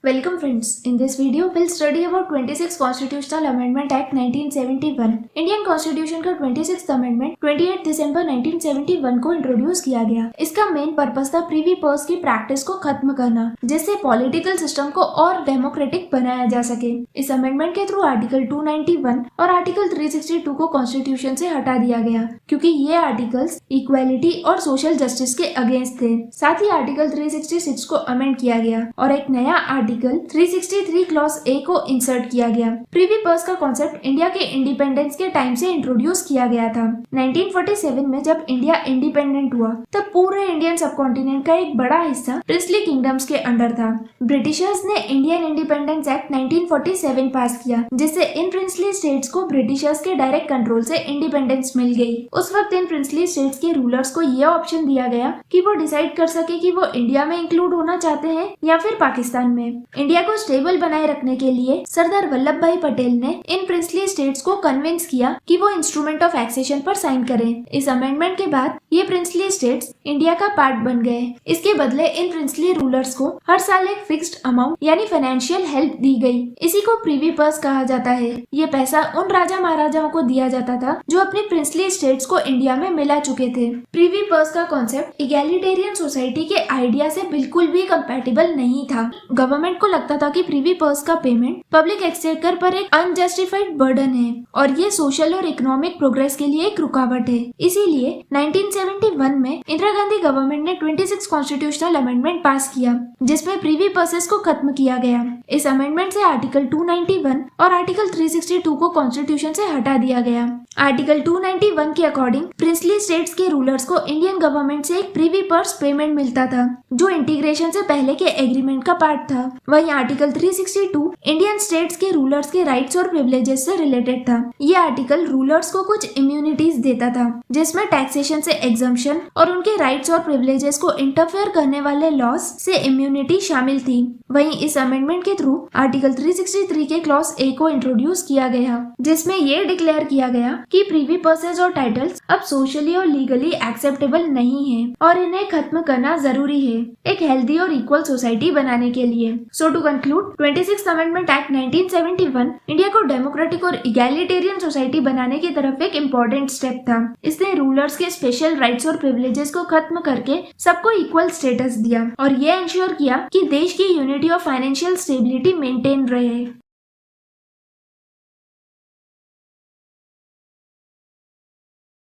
Welcome friends. In this video, we'll study about 26th Constitutional Amendment Act 1971. Indian constitution का 26th amendment 28 दिसंबर 1971 को introduce किया गया। इसका main purpose था Privi purse की प्रैक्टिस को खत्म करना, जिससे पॉलिटिकल सिस्टम को और डेमोक्रेटिक बनाया जा सके। इस अमेंडमेंट के थ्रू आर्टिकल 291 और आर्टिकल 362 को कॉन्स्टिट्यूशन से हटा दिया गया, क्योंकि ये आर्टिकल्स इक्वालिटी और सोशल जस्टिस के अगेंस्ट थे। साथ ही आर्टिकल 366 को अमेंड किया गया और एक नया आर्टिकल 363 क्लॉज ए को इंसर्ट किया गया। प्रीवी पर्स का कॉन्सेप्ट इंडिया के इंडिपेंडेंस के टाइम से इंट्रोड्यूस किया गया था। 1947 में जब इंडिया इंडिपेंडेंट हुआ, तब पूरे इंडियन सबकॉन्टिनेंट का एक बड़ा हिस्सा प्रिंसली किंगडम्स के अंडर था। ब्रिटिशर्स ने इंडियन इंडिपेंडेंस एक्ट 1947 पास किया, जिससे इन प्रिंसली स्टेट्स को ब्रिटिशर्स के डायरेक्ट कंट्रोल से इंडिपेंडेंस मिल गई। उस वक्त इन प्रिंसली स्टेट्स के रूलर्स को यह ऑप्शन दिया गया कि वो डिसाइड कर सके कि वो इंडिया में इंक्लूड होना चाहते हैं या फिर पाकिस्तान में। इंडिया को स्टेबल बनाए रखने के लिए सरदार वल्लभ भाई पटेल ने इन प्रिंसली स्टेट्स को कन्विंस किया कि वो इंस्ट्रूमेंट ऑफ एक्सेशन पर साइन करें। इस अमेंडमेंट के बाद ये प्रिंसली स्टेट्स इंडिया का पार्ट बन गए। इसके बदले इन प्रिंसली रूलर्स को हर साल एक फिक्स्ड अमाउंट यानी फाइनेंशियल हेल्प दी गई। इसी को प्रीवी पर्स कहा जाता है। ये पैसा उन राजा महाराजाओं को दिया जाता था जो अपनी प्रिंसली स्टेट्स को इंडिया में मिला चुके थे। प्रीवी पर्स का कॉन्सेप्ट इगैलिटेरियन सोसाइटी के आइडिया से बिल्कुल भी कंपैटिबल नहीं था। गवर्नमेंट को लगता था कि प्रीवी पर्स का पेमेंट पब्लिक एक्सचेकर पर एक अनजस्टिफाइड बर्डन है और ये सोशल और इकोनॉमिक प्रोग्रेस के लिए एक रुकावट है। इसीलिए 1971 में इंदिरा गांधी गवर्नमेंट ने 26 कॉन्स्टिट्यूशनल अमेंडमेंट पास किया, जिसमें प्रीवी पर्सेस को खत्म किया गया। इस अमेंडमेंट से आर्टिकल 291 और आर्टिकल 362 को कॉन्स्टिट्यूशन से हटा दिया गया। आर्टिकल 291 के अकॉर्डिंग प्रिंसली स्टेट्स के रूलर्स को इंडियन गवर्नमेंट से एक प्रीवी पर्स पेमेंट मिलता था, जो इंटीग्रेशन से पहले के एग्रीमेंट का पार्ट था। वहीं आर्टिकल 362 इंडियन स्टेट्स के रूलर्स के राइट्स और प्रिविलेजेस से रिलेटेड था। ये आर्टिकल रूलर्स को कुछ इम्यूनिटीज देता था, जिसमें टैक्सेशन से एग्जम्पशन और उनके राइट्स और प्रिविलेजेस को इंटरफेयर करने वाले लॉज से इम्यूनिटी शामिल थी। वहीं इस अमेंडमेंट के थ्रू आर्टिकल 363 के क्लॉज ए को इंट्रोड्यूस किया गया, जिसमें ये डिक्लेयर किया गया कि प्रीवी पर्सेस और टाइटल्स अब सोशली और लीगली एक्सेप्टेबल नहीं है और इन्हें खत्म करना जरूरी है एक हेल्दी और इक्वल सोसाइटी बनाने के लिए। So to conclude, 26th amendment act 1971 India को डेमोक्रेटिक और इगैलिटेरियन सोसाइटी बनाने की तरफ एक इम्पोर्टेंट स्टेप था। इसने रूलर्स के स्पेशल राइट्स और प्रिविलेजेस को खत्म करके सबको इक्वल स्टेटस दिया और ये इंश्योर किया कि देश की यूनिटी और फाइनेंशियल स्टेबिलिटी मेंटेन रहे।